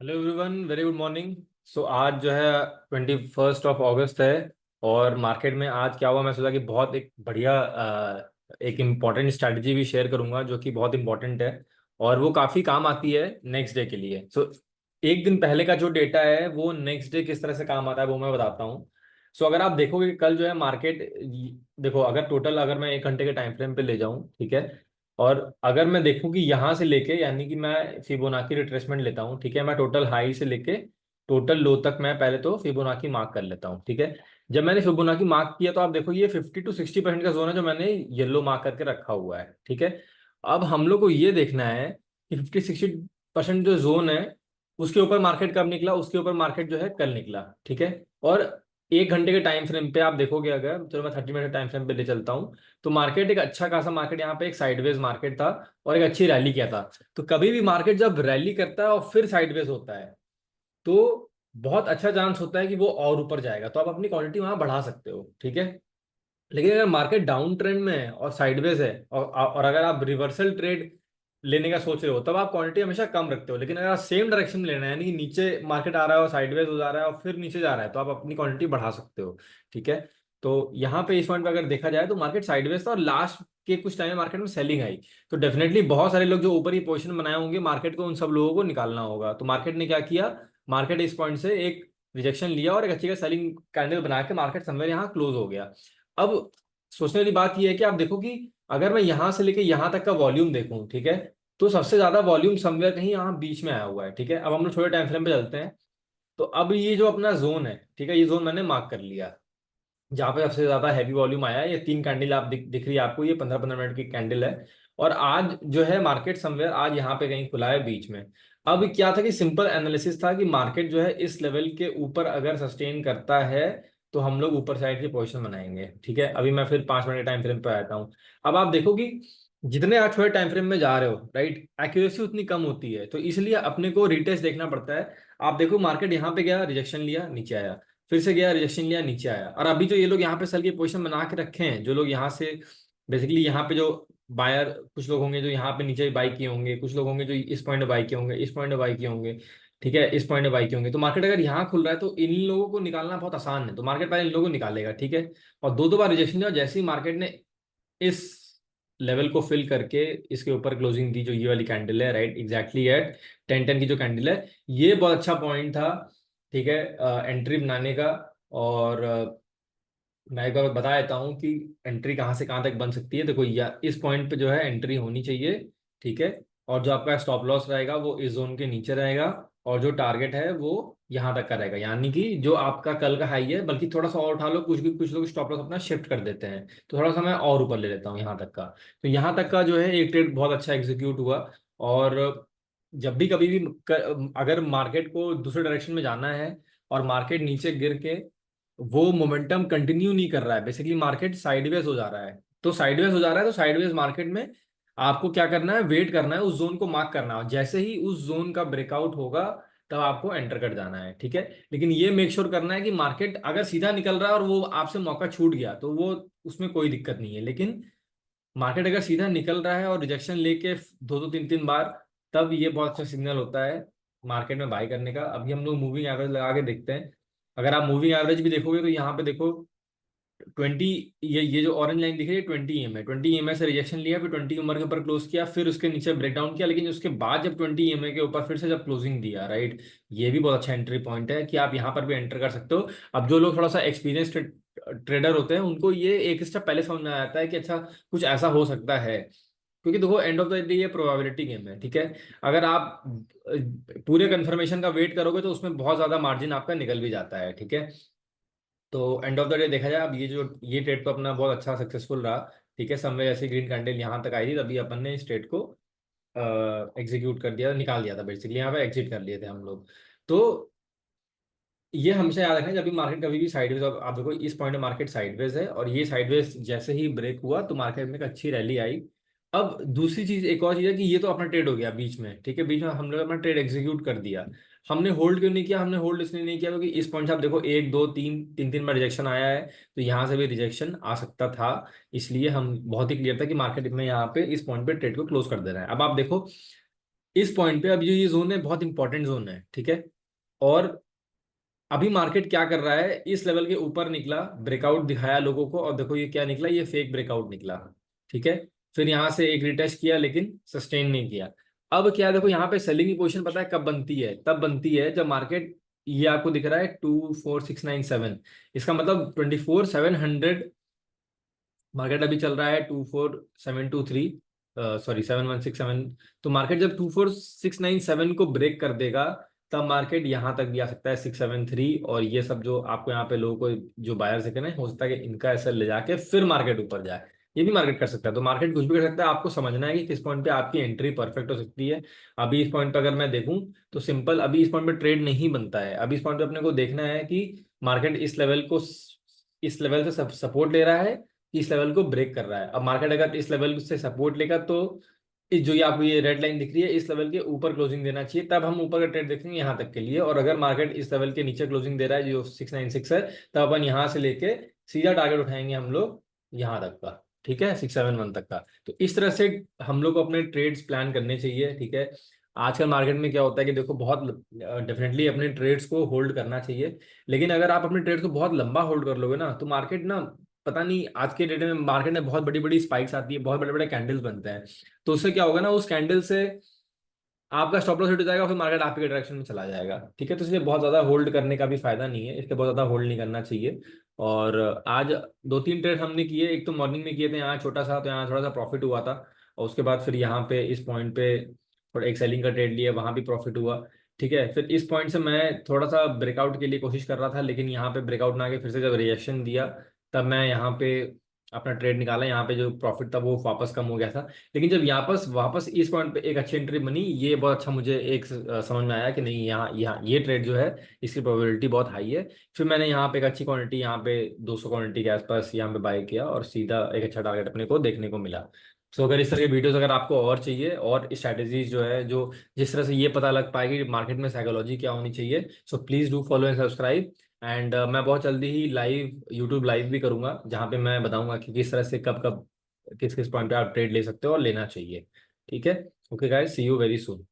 Hello everyone, very good morning. So आज जो है 21 अगस्त है। और मार्केट में आज क्या हुआ, मैं सोचा कि बहुत एक बढ़िया एक इम्पॉर्टेंट स्ट्रैटेजी भी शेयर करूंगा जो कि बहुत इंपॉर्टेंट है और वो काफ़ी काम आती है नेक्स्ट डे के लिए। सो एक दिन पहले का जो डेटा है वो नेक्स्ट डे किस तरह से काम आता है वो मैं बताता हूँ। सो अगर आप देखोगे कि कल जो है मार्केट, देखो अगर टोटल अगर मैं 1 घंटे के टाइम फ्रेम पे ले जाऊँ, ठीक है। और अगर मैं देखूं कि यहाँ से लेके, यानी कि मैं फिबोनाची रिट्रेसमेंट लेता हूँ, ठीक है। मैं टोटल हाई से लेके टोटल लो तक मैं पहले तो फिबोनाची मार्क कर लेता हूँ, ठीक है। जब मैंने फिबोनाची मार्क किया तो आप देखो ये 50 to 60% का जोन है जो मैंने येलो मार्क करके रखा हुआ है, ठीक है। अब हम लोग को ये देखना है कि 50-60% जो जोन है उसके ऊपर मार्केट कब निकला, उसके ऊपर मार्केट जो है कल निकला, ठीक है। और 1 घंटे के टाइम फ्रेम पे आप देखोगे, अगर चलो मैं 30 मिनट टाइम फ्रेम पे ले चलता हूँ, तो मार्केट एक अच्छा खासा मार्केट यहाँ पे एक साइडवेज मार्केट था और एक अच्छी रैली किया था। तो कभी भी मार्केट जब रैली करता है और फिर साइडवेज होता है तो बहुत अच्छा चांस होता है कि वो और ऊपर जाएगा, तो आप अपनी क्वांटिटी वहां बढ़ा सकते हो, ठीक है। लेकिन अगर मार्केट डाउन ट्रेंड में है और साइडवेज है और अगर आप रिवर्सल ट्रेड लेने का सोच रहे हो तब आप क्वांटिटी हमेशा कम रखते हो। लेकिन अगर आप सेम डायरेक्शन में लेना है, यानी कि नीचे मार्केट आ रहा है और साइडवेज हो जा रहा है और फिर नीचे जा रहा है, तो आप अपनी क्वांटिटी बढ़ा सकते हो, ठीक है। तो यहाँ पे इस पॉइंट पे अगर देखा जाए तो मार्केट साइडवेज था और लास्ट के कुछ टाइम में मार्केट में सेलिंग आई। तो डेफिनेटली बहुत सारे लोग जो ऊपर ही पोजीशन बनाए होंगे मार्केट को, उन सब लोगों को निकालना होगा। तो मार्केट ने क्या किया, मार्केट इस पॉइंट से एक रिजेक्शन लिया और एक अच्छी का सेलिंग कैंडल बना के मार्केट समवेयर यहाँ क्लोज हो गया। अब सोचने वाली बात यह है कि आप देखो कि अगर मैं यहां से लेके यहां तक का वॉल्यूम देखूं, ठीक है, तो सबसे ज्यादा वॉल्यूम समवेयर कहीं यहाँ बीच में आया हुआ है, ठीक है। अब हम लोग छोटे टाइम फ्रेम पे चलते हैं। तो अब ये जो अपना जोन है, ठीक है, ये जोन मैंने मार्क कर लिया जहाँ पे सबसे ज्यादा हैवी वॉल्यूम आया है। ये 3 कैंडल आप दिख रही है आपको, ये 15-15 मिनट की कैंडल है। और आज जो है मार्केट समवेयर आज यहाँ पे कहीं खुला है बीच में। अब क्या था कि सिंपल एनालिसिस था कि मार्केट जो है इस लेवल के ऊपर अगर सस्टेन करता है तो हम लोग ऊपर साइड की पोजीशन बनाएंगे, ठीक है। अभी मैं फिर 5 मिनट के टाइम फ्रेम पे आता हूँ। अब आप देखो कि जितने आप छोटे टाइम फ्रेम में जा रहे हो, राइट, एक्यूरेसी उतनी कम होती है, तो इसलिए अपने को रिटेस्ट देखना पड़ता है। आप देखो मार्केट यहाँ पे गया, रिजेक्शन लिया, नीचे आया, फिर से गया, रिजेक्शन लिया, नीचे आया। और अभी जो ये लोग यहाँ पे सेल की पोजीशन बना के रखे हैं, जो लोग यहाँ से बेसिकली यहाँ पे जो बायर, कुछ लोग होंगे जो यहाँ पे नीचे बाई किए होंगे, कुछ लोग होंगे जो इस पॉइंट में बाई किए होंगे, इस पॉइंट में बाई किए होंगे, ठीक है, इस पॉइंट में बाई किए होंगे। तो मार्केट अगर यहाँ खुल रहा है तो इन लोगों को निकालना बहुत आसान है, तो मार्केट पहले इन लोगों को निकालेगा, ठीक है। और दो दो बार रिजेक्शन लिया और जैसे ही मार्केट ने इस लेवल को फिल करके इसके ऊपर क्लोजिंग दी, जो ये वाली कैंडल है, राइट, एग्जैक्टली एट 10-10 की जो कैंडल है, ये बहुत अच्छा पॉइंट था, ठीक है, एंट्री बनाने का। और मैं एक बार बता देता हूँ कि एंट्री कहाँ से कहाँ तक बन सकती है। देखो या इस पॉइंट पे जो है एंट्री होनी चाहिए, ठीक है। और जो आपका स्टॉप लॉस रहेगा वो इस जोन के नीचे रहेगा और जो टारगेट है वो यहाँ तक का रहेगा, यानी कि जो आपका कल का हाई है, बल्कि थोड़ा सा और उठा लो, कुछ लोग स्टॉप लॉस अपना शिफ्ट कर देते हैं, तो थोड़ा सा मैं और ऊपर ले लेता हूँ यहाँ तक का। तो यहाँ तक का जो है एक ट्रेड बहुत अच्छा एग्जीक्यूट हुआ। और जब भी कभी भी अगर मार्केट को दूसरे डायरेक्शन में जाना है और मार्केट नीचे गिर के वो मोमेंटम कंटिन्यू नहीं कर रहा है, बेसिकली मार्केट साइडवेज हो जा रहा है, तो साइडवेज हो जा रहा है, तो साइडवेज मार्केट में आपको क्या करना है, वेट करना है, उस जोन को मार्क करना है, जैसे ही उस जोन का ब्रेकआउट होगा तब आपको एंटर कर जाना है, ठीक है। लेकिन ये मेक श्योर करना है कि मार्केट अगर सीधा निकल रहा है और वो आपसे मौका छूट गया तो वो उसमें कोई दिक्कत नहीं है। लेकिन मार्केट अगर सीधा निकल रहा है और रिजेक्शन लेके दो दो तीन तीन बार, तब ये बहुत अच्छा सिग्नल होता है मार्केट में बाई करने का। अभी हम लोग मूविंग एवरेज लगा के देखते हैं। अगर आप मूविंग एवरेज भी देखोगे तो यहाँ पे देखो 20, ये जो ऑरेंज लाइन दिख रही है 20 EMA, 20 EMA से रिजेक्शन लिया, फिर 20 EMA के ऊपर क्लोज किया, फिर उसके नीचे ब्रेकडाउन किया, लेकिन उसके बाद जब 20 EMA के ऊपर फिर से जब क्लोजिंग दिया, राइट, ये भी बहुत अच्छा एंट्री पॉइंट है कि आप यहाँ पर भी एंटर कर सकते हो। अब जो लोग थोड़ा सा एक्सपीरियंस ट्रेडर होते हैं उनको ये एक स्टेप पहले समझ में आ जाता है कि अच्छा कुछ ऐसा हो सकता है, क्योंकि देखो एंड ऑफ द डे ये प्रोबेबिलिटी गेम है, ठीक है। अगर आप पूरे कंफर्मेशन का वेट करोगे तो उसमें बहुत ज्यादा मार्जिन आपका निकल भी जाता है, ठीक है। तो एंड ऑफ द डे देखा जाए, अब ये ट्रेड तो अपना बहुत अच्छा सक्सेसफुल रहा, ठीक है। समवे ऐसी ग्रीन कैंडल यहाँ तक आई थी तभी अपन ने इस ट्रेड को एग्जीक्यूट कर दिया, निकाल दिया था, बेसिकली यहाँ पे एग्जिट कर लिए थे हम लोग। तो ये हमेशा याद रखना, जब भी मार्केट कभी भी साइडवेज, आप देखो इस पॉइंट में मार्केट साइडवेज है और ये साइडवेज जैसे ही ब्रेक हुआ तो मार्केट में एक अच्छी रैली आई। अब दूसरी चीज, एक और चीज है कि ये तो अपना ट्रेड हो गया बीच में, ठीक है, बीच में हम लोग अपना ट्रेड एग्जीक्यूट कर दिया। हमने होल्ड क्यों नहीं किया, हमने होल्ड इसलिए नहीं किया क्योंकि इस पॉइंट से आप देखो एक दो तीन तीन तीन बार रिजेक्शन आया है, तो यहाँ से भी रिजेक्शन आ सकता था। इसलिए हम बहुत ही क्लियर था कि मार्केट में यहाँ पे इस पॉइंट पे ट्रेड को क्लोज कर दे रहे हैं। अब आप देखो इस पॉइंट पे अब ये जोन है, बहुत इंपॉर्टेंट जोन है, ठीक है। और अभी मार्केट क्या कर रहा है, इस लेवल के ऊपर निकला, ब्रेकआउट दिखाया लोगों को, और देखो ये क्या निकला, ये फेक ब्रेकआउट निकला, ठीक है। फिर यहाँ से एक रिटेस्ट किया लेकिन सस्टेन नहीं किया। अब क्या है, देखो यहाँ पे सेलिंग की पोजीशन पता है कब बनती है, तब बनती है जब मार्केट, ये आपको दिख रहा है 24697, इसका मतलब 24700, मार्केट अभी चल रहा है 24723, सॉरी 7167। तो मार्केट जब 24697 को ब्रेक कर देगा, तब मार्केट यहाँ तक भी आ सकता है 673, और ये सब जो आपको यहाँ पे लोगों को जो बायर दिखे ना, हो सकता है कि इनका ऐसा ले जाके फिर मार्केट ऊपर जाए, ये भी मार्केट कर सकता है। तो मार्केट कुछ भी कर सकता है, आपको समझना है कि किस पॉइंट पे आपकी एंट्री परफेक्ट हो सकती है। अभी इस पॉइंट पे अगर मैं देखूं तो सिंपल, अभी इस पॉइंट पे ट्रेड नहीं बनता है। अभी इस पॉइंट पे अपने को देखना है कि मार्केट इस लेवल को, इस लेवल से सपोर्ट ले रहा है, इस लेवल को ब्रेक कर रहा है। अब मार्केट अगर इस लेवल से सपोर्ट लेगा तो इस जो ये आपको ये रेड लाइन दिख रही है, इस लेवल के ऊपर क्लोजिंग देना चाहिए, तब हम ऊपर का ट्रेड देखेंगे यहाँ तक के लिए। और अगर मार्केट इस लेवल के नीचे क्लोजिंग दे रहा है जो 696 है, तब अपन यहाँ से लेके सीधा टारगेट उठाएंगे हम लोग यहाँ तक का, ठीक है, 671 तक का। तो इस तरह से हम लोग को अपने ट्रेड्स प्लान करने चाहिए, ठीक है। आजकल मार्केट में क्या होता है कि देखो, बहुत डेफिनेटली अपने ट्रेड्स को होल्ड करना चाहिए, लेकिन अगर आप अपने ट्रेड्स को बहुत लंबा होल्ड कर लोगे ना, तो मार्केट ना, पता नहीं, आज के डेट में मार्केट में बहुत बड़ी बड़ी स्पाइक्स आती है, बहुत बड़े बड़े कैंडल्स बनते हैं। तो उससे क्या होगा ना, उस कैंडल से आपका स्टॉप लॉस हिट हो जाएगा, फिर मार्केट आपके डायरेक्शन में चला जाएगा, ठीक है। तो इसलिए बहुत ज्यादा होल्ड करने का भी फायदा नहीं है, इसलिए बहुत ज्यादा होल्ड नहीं करना चाहिए। और आज दो तीन ट्रेड हमने किए, एक तो मॉर्निंग में किए थे, यहाँ छोटा सा, तो यहाँ थोड़ा सा प्रॉफिट हुआ था। और उसके बाद फिर यहाँ पे इस पॉइंट पे थोड़ा एक सेलिंग का ट्रेड लिया, वहां भी प्रॉफिट हुआ, ठीक है। फिर इस पॉइंट से मैं थोड़ा सा ब्रेकआउट के लिए कोशिश कर रहा था, लेकिन यहाँ पे ब्रेकआउट ना आके फिर से जब रिएक्शन दिया, तब मैं यहाँ पे अपना ट्रेड निकाला। यहाँ पे जो प्रॉफिट था वो वापस कम हो गया था, लेकिन जब यहाँ पर वापस इस पॉइंट पे एक अच्छी एंट्री बनी, ये बहुत अच्छा मुझे एक समझ में आया कि नहीं, यहाँ यहाँ ये ट्रेड जो है, इसकी प्रोबेबिलिटी बहुत हाई है। फिर मैंने यहाँ पे एक अच्छी क्वांटिटी, यहाँ पे 200 क्वांटिटी के आसपास यहाँ पे बाय किया, और सीधा एक अच्छा टारगेट अपने को देखने को मिला। सो अगर इस तरह की वीडियोस अगर आपको और चाहिए, और स्ट्रैटेजीज जो है, जो जिस तरह से ये पता लग पाएगी कि मार्केट में साइकोलॉजी क्या होनी चाहिए, so please do follow and subscribe. And मैं बहुत जल्दी ही लाइव यूट्यूब लाइव भी करूंगा, जहाँ पे मैं बताऊंगा कि किस तरह से कब कब किस किस पॉइंट पे आप ट्रेड ले सकते हो और लेना चाहिए, ठीक है। Okay guys, see you very soon.